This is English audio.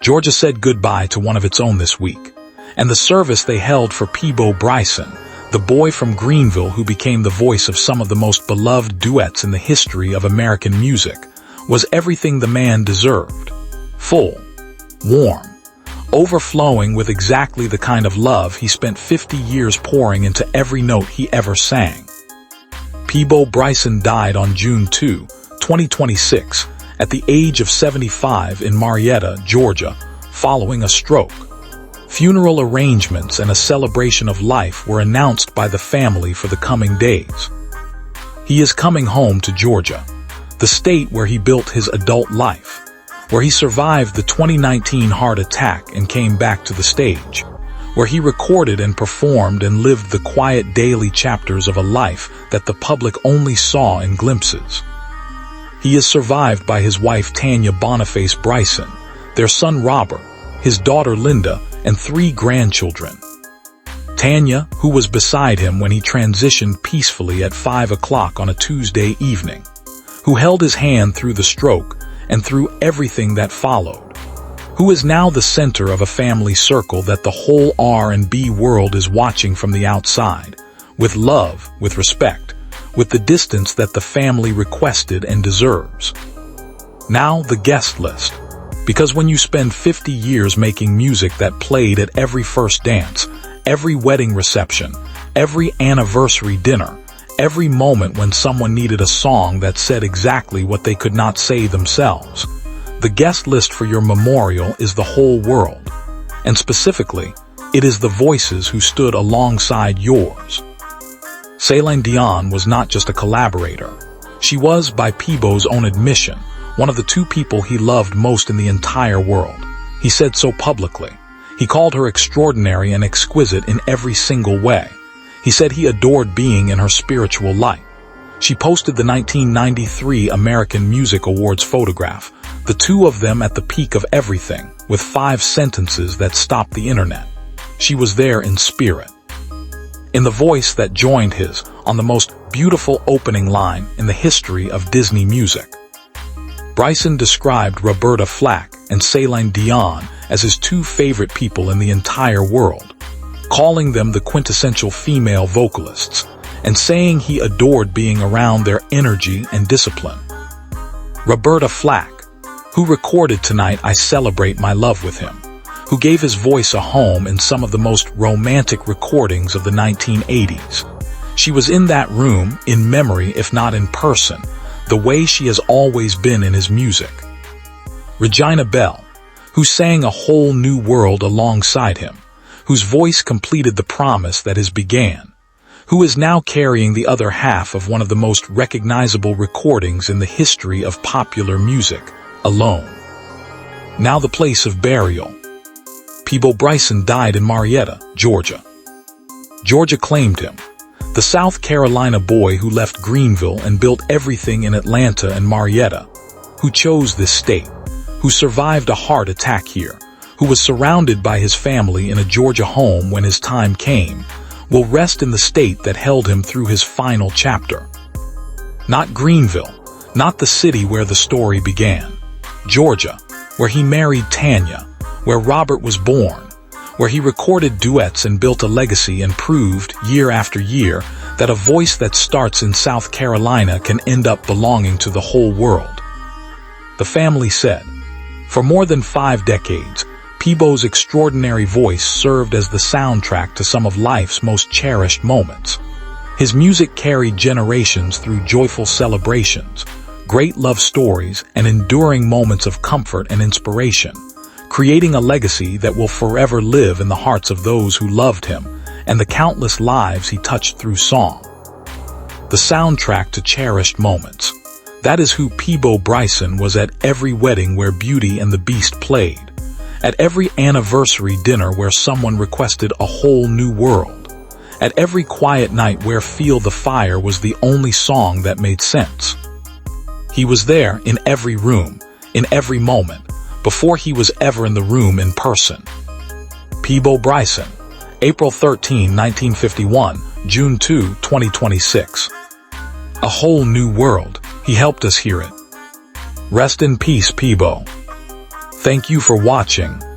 Georgia said goodbye to one of its own this week, and the service they held for Peabo Bryson, the boy from Greenville who became the voice of some of the most beloved duets in the history of American music, was everything the man deserved. Full, warm, overflowing with exactly the kind of love he spent 50 years pouring into every note he ever sang. Peabo Bryson died on June 2, 2026, at the age of 75 in Marietta, Georgia, following a stroke. Funeral arrangements and a celebration of life were announced by the family for the coming days. He is coming home to Georgia, the state where he built his adult life, where he survived the 2019 heart attack and came back to the stage, where he recorded and performed and lived the quiet daily chapters of a life that the public only saw in glimpses. He is survived by his wife Tanya Boniface Bryson, their son Robert, his daughter Linda, and 3 grandchildren. Tanya, who was beside him when he transitioned peacefully at 5 o'clock on a Tuesday evening, who held his hand through the stroke and through everything that followed, who is now the center of a family circle that the whole R&B world is watching from the outside, with love, with respect, with the distance that the family requested and deserves. Now the guest list. Because when you spend 50 years making music that played at every first dance, every wedding reception, every anniversary dinner, every moment when someone needed a song that said exactly what they could not say themselves, the guest list for your memorial is the whole world. And specifically, it is the voices who stood alongside yours. Celine Dion was not just a collaborator. She was, by Peabo's own admission, one of the 2 people he loved most in the entire world. He said so publicly. He called her extraordinary and exquisite in every single way. He said he adored being in her spiritual light. She posted the 1993 American Music Awards photograph, the 2 of them at the peak of everything, with 5 sentences that stopped the internet. She was there in spirit, in the voice that joined his on the most beautiful opening line in the history of Disney music. Bryson described Roberta Flack and Celine Dion as his 2 favorite people in the entire world, calling them the quintessential female vocalists, and saying he adored being around their energy and discipline. Roberta Flack, who recorded Tonight I Celebrate My Love with him, who gave his voice a home in some of the most romantic recordings of the 1980s. She was in that room, in memory if not in person, the way she has always been in his music. Regina Belle, who sang A Whole New World alongside him, whose voice completed the promise that his began, who is now carrying the other half of one of the most recognizable recordings in the history of popular music, Alone. Now the place of burial. Peabo Bryson died in Marietta, Georgia. Georgia claimed him, the South Carolina boy who left Greenville and built everything in Atlanta and Marietta, who chose this state, who survived a heart attack here, who was surrounded by his family in a Georgia home when his time came, will rest in the state that held him through his final chapter. Not Greenville, not the city where the story began. Georgia, where he married Tanya, where Robert was born, where he recorded duets and built a legacy and proved, year after year, that a voice that starts in South Carolina can end up belonging to the whole world. The family said, for more than 5 decades, Peabo's extraordinary voice served as the soundtrack to some of life's most cherished moments. His music carried generations through joyful celebrations, great love stories, and enduring moments of comfort and inspiration, creating a legacy that will forever live in the hearts of those who loved him and the countless lives he touched through song. The soundtrack to cherished moments. That is who Peabo Bryson was at every wedding where Beauty and the Beast played, at every anniversary dinner where someone requested A Whole New World, at every quiet night where Feel the Fire was the only song that made sense. He was there in every room, in every moment, before he was ever in the room in person. Peabo Bryson, April 13, 1951, June 2, 2026. A Whole New World. He helped us hear it. Rest in peace, Peabo. Thank you for watching.